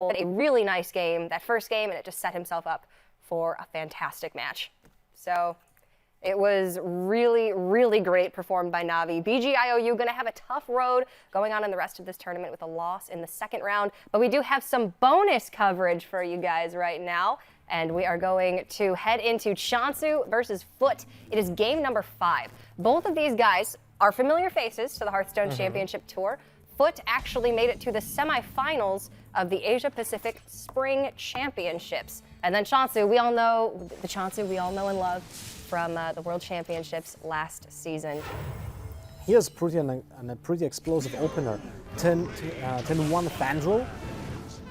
a really nice game, that first game, and it just set himself up for a fantastic match. So it was really, really great performed by Navi. BGIOU going to have a tough road going on in the rest of this tournament with a loss in the second round, but we do have some bonus coverage for you guys right now, and we are going to head into Che0nsu versus Foot. It is game number 5. Both of these guys are familiar faces to the Hearthstone Championship Tour. Foot actually made it to the semifinals of the Asia Pacific Spring Championships. And then Che0nsu, we all know, the Che0nsu we all know and love from the World Championships last season. He has a pretty explosive opener. 10-1 Fandral.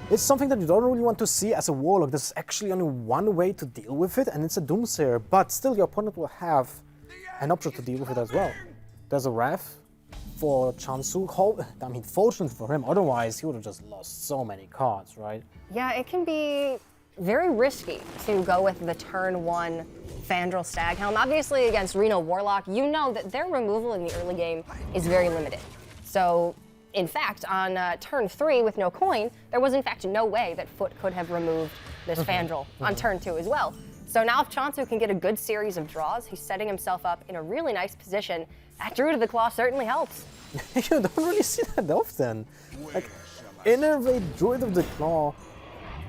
It's something that you don't really want to see as a Warlock. There's actually only one way to deal with it, and it's a Doomsayer. But still, your opponent will have an option to deal with it as well. There's a Wrath for Che0nsu. I mean, fortunate for him, otherwise he would have just lost so many cards, right? Yeah, it can be very risky to go with the turn 1 Fandral Staghelm. Obviously, against Reno Warlock, you know that their removal in the early game is very limited. So, in fact, on turn 3 with no coin, there was in fact no way that Foot could have removed this Fandral on turn 2 as well. So now if Che0nsu can get a good series of draws, he's setting himself up in a really nice position. That Druid of the Claw certainly helps. You don't really see that often. Like, innervate Druid of the Claw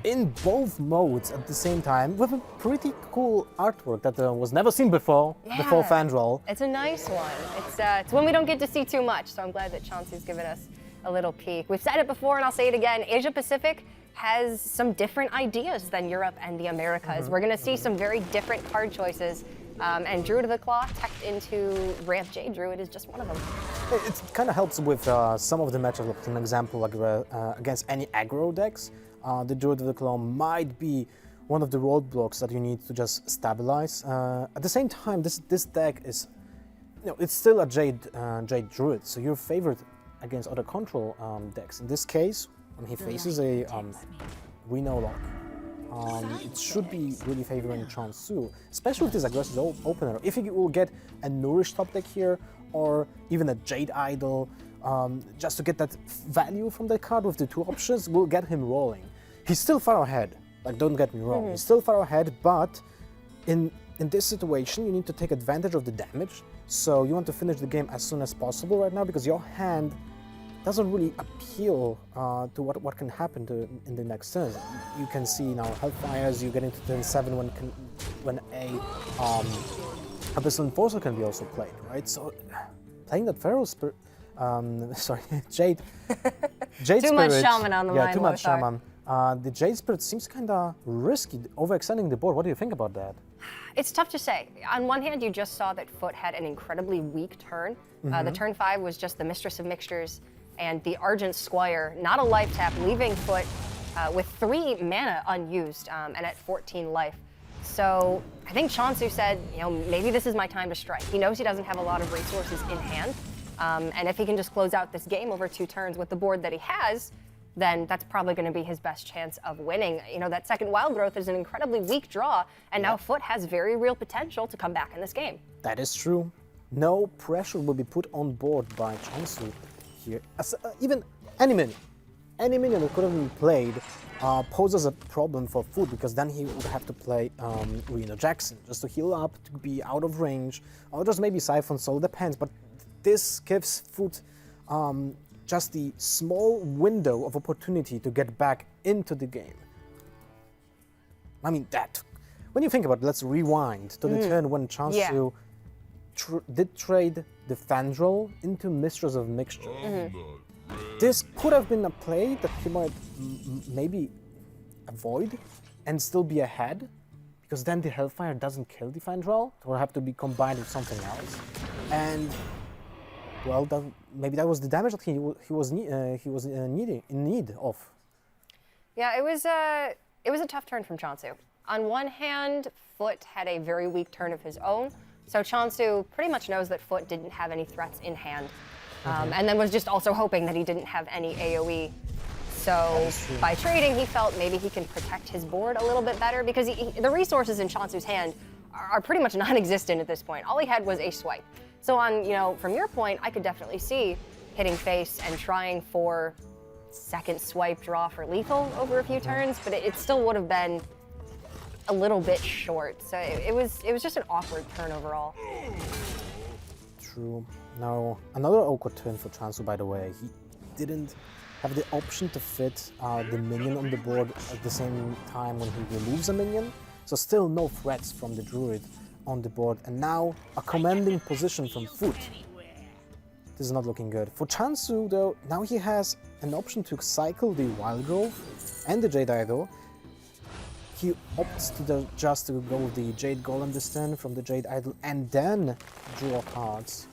in both modes at the same time with a pretty cool artwork that was never seen before Fandral. It's a nice one. It's one we don't get to see too much, so I'm glad that Che0nsu's given us a little peek. We've said it before and I'll say it again, Asia Pacific has some different ideas than Europe and the Americas. We're going to see some very different card choices. And Druid of the Claw teched into Ramp J Druid is just one of them. It kind of helps with some of the matchups. For an example, like against any aggro decks, the Druid of the Claw might be one of the roadblocks that you need to just stabilize. At the same time, this deck is, it's still a Jade Druid, so you're favored against other control decks. In this case, when he faces a Reno Lock, it should be really favoring Che0nsu, especially with this aggressive opener. If he will get a Nourish top deck here, or even a Jade Idol, just to get that value from the card with the 2 options, will get him rolling. He's still far ahead, like, don't get me wrong, he's still far ahead, but in this situation you need to take advantage of the damage, so you want to finish the game as soon as possible right now, because your hand doesn't really appeal to what can happen in the next turn. You can see now Hellfires, you get into turn 7 when a Abyssal Enforcer can be also played, right? So playing that Pharaoh Spirit, Jade Too Spirit, much Shaman on the line. Yeah, too much Shaman. The Jade Spirit seems kind of risky, overextending the board. What do you think about that? It's tough to say. On one hand, you just saw that Foot had an incredibly weak turn. The turn 5 was just the Mistress of Mixtures and the Argent Squire, not a life tap, leaving Foot with 3 mana unused and at 14 life. So I think Che0nsu said, maybe this is my time to strike. He knows he doesn't have a lot of resources in hand, and if he can just close out this game over 2 turns with the board that he has, then that's probably going to be his best chance of winning. That second Wild Growth is an incredibly weak draw, and now Foot has very real potential to come back in this game. That is true. No pressure will be put on board by Che0nsu here. Even any minion that could have been played poses a problem for Foot, because then he would have to play Reno Jackson just to heal up, to be out of range, or just maybe Siphon Soul, depends. But this gives Foot just the small window of opportunity to get back into the game. I mean, when you think about it, let's rewind to the turn when Che0nsu did trade the Fandral into Mistress of Mixture. This could have been a play that he might maybe avoid and still be ahead, because then the Hellfire doesn't kill the Fandral. It will have to be combined with something else. And, well, maybe that was the damage that he was in need of. Yeah, it was a tough turn from Che0nsu. On one hand, Foot had a very weak turn of his own, so Che0nsu pretty much knows that Foot didn't have any threats in hand, and then was just also hoping that he didn't have any AoE. So by trading, he felt maybe he can protect his board a little bit better, because the resources in Che0nsu's hand are pretty much non-existent at this point. All he had was a swipe. So from your point, I could definitely see hitting face and trying for second swipe draw for lethal over a few turns, but it still would have been a little bit short. So it was just an awkward turn overall. True. Now, another awkward turn for Che0nsu, by the way. He didn't have the option to fit the minion on the board at the same time when he removes a minion. So still no threats from the druid on the board. And now a commanding position from Foot. This is not looking good. For Che0nsu, though, now he has an option to cycle the Wild Growth and the Jade Idol. He opts to go with the Jade Golem this turn from the Jade Idol and then draw cards.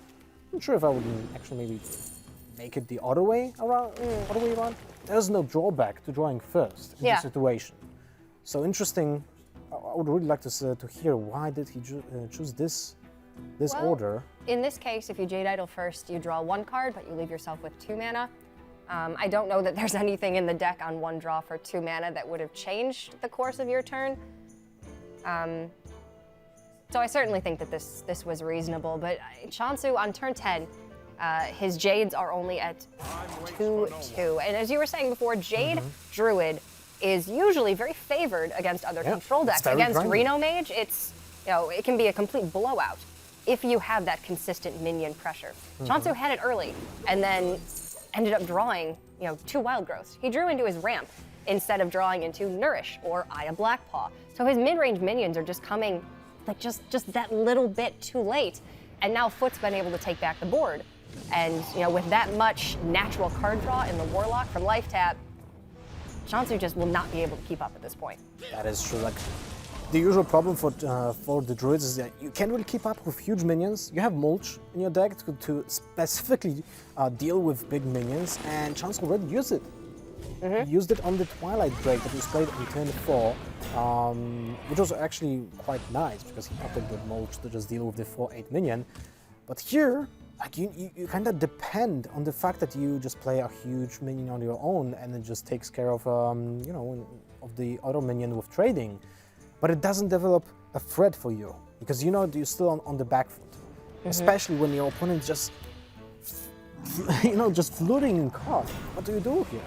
Not sure if I would actually maybe make it the other way around. There's no drawback to drawing first in this situation. So interesting. I would really like to hear why did he choose this order. In this case, if you Jade Idol first, you draw 1 card, but you leave yourself with 2 mana. I don't know that there's anything in the deck on 1 draw for 2 mana that would have changed the course of your turn. So I certainly think that this was reasonable, but Che0nsu on turn 10, his Jades are only at 2/2. And as you were saying before, Jade Druid is usually very favored against other control decks. Against Reno Mage, it can be a complete blowout if you have that consistent minion pressure. Che0nsu had it early and then ended up drawing 2 Wild Growths. He drew into his ramp instead of drawing into Nourish or Aya Blackpaw. So his mid-range minions are just coming like just that little bit too late. And now Foot's been able to take back the board. And with that much natural card draw in the Warlock from Life Tap, Che0nsu just will not be able to keep up at this point. That is true. Like, the usual problem for the druids is that you can't really keep up with huge minions. You have Mulch in your deck to specifically deal with big minions, and Che0nsu already used it. He used it on the Twilight Break that was played on turn 4, which was actually quite nice because he popped the Mulch to just deal with the 4/8 minion. But here, like you kind of depend on the fact that you just play a huge minion on your own, and it just takes care of of the other minion with trading. But it doesn't develop a threat for you because you're still on the back foot, especially when your opponent just just floating in cards. What do you do here?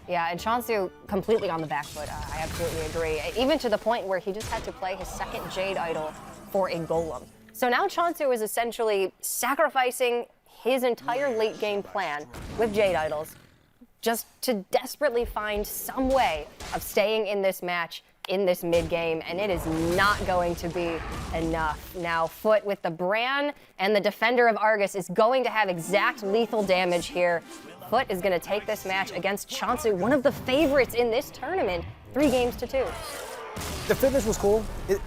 Yeah, and Che0nsu completely on the back foot. I absolutely agree. Even to the point where he just had to play his second Jade Idol for a Golem. So now Che0nsu is essentially sacrificing his entire late game plan with Jade Idols just to desperately find some way of staying in this match in this mid game, and it is not going to be enough. Now Foot with the Bran and the Defender of Argus is going to have exact lethal damage here. Foot is going to take this match against Che0nsu, one of the favorites in this tournament, 3-2. The finish was cool.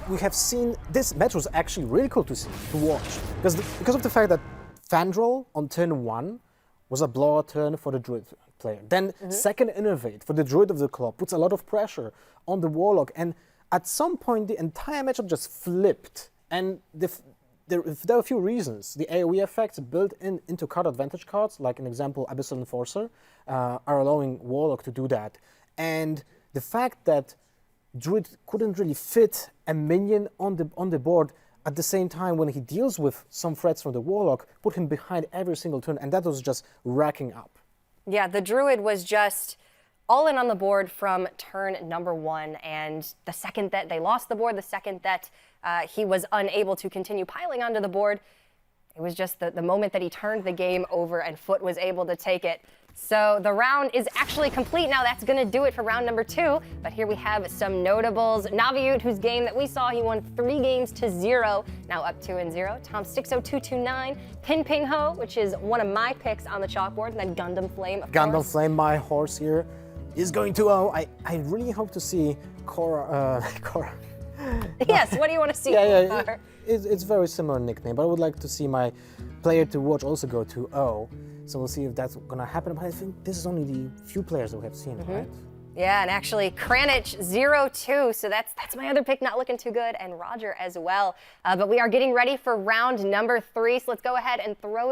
We have seen this match was actually really cool to see, to watch, because of the fact that Fandral on turn 1 was a blowout turn for the Druid player. Then second Innovate for the Druid of the Club puts a lot of pressure on the Warlock, and at some point the entire matchup just flipped. And there are a few reasons. The AoE effects built into card advantage cards, like an example Abyssal Enforcer, are allowing Warlock to do that. And the fact that Druid couldn't really fit a minion on the board at the same time when he deals with some threats from the Warlock, put him behind every single turn, and that was just racking up. Yeah, the Druid was just all in on the board from turn number 1, and the second that they lost the board, the second that he was unable to continue piling onto the board, it was just the moment that he turned the game over and Foot was able to take it. So the round is actually complete now. That's going to do it for round number 2. But here we have some notables. Naviut, whose game that we saw, he won 3-0, now up 2-0. Tom 60229, Pin Ping Ho, which is one of my picks on the chalkboard, and then Gundam Flame, of Gundam course. Flame, my horse here, is going to. I really hope to see Cora. Yes, what do you want to see? It's very similar nickname, but I would like to see my player to watch also go to O. So we'll see if that's gonna happen. But I think this is only the few players that we have seen, right? Yeah, and actually Kranich 0-2, so that's my other pick, not looking too good, and Roger as well. But we are getting ready for round number 3, so let's go ahead and throw it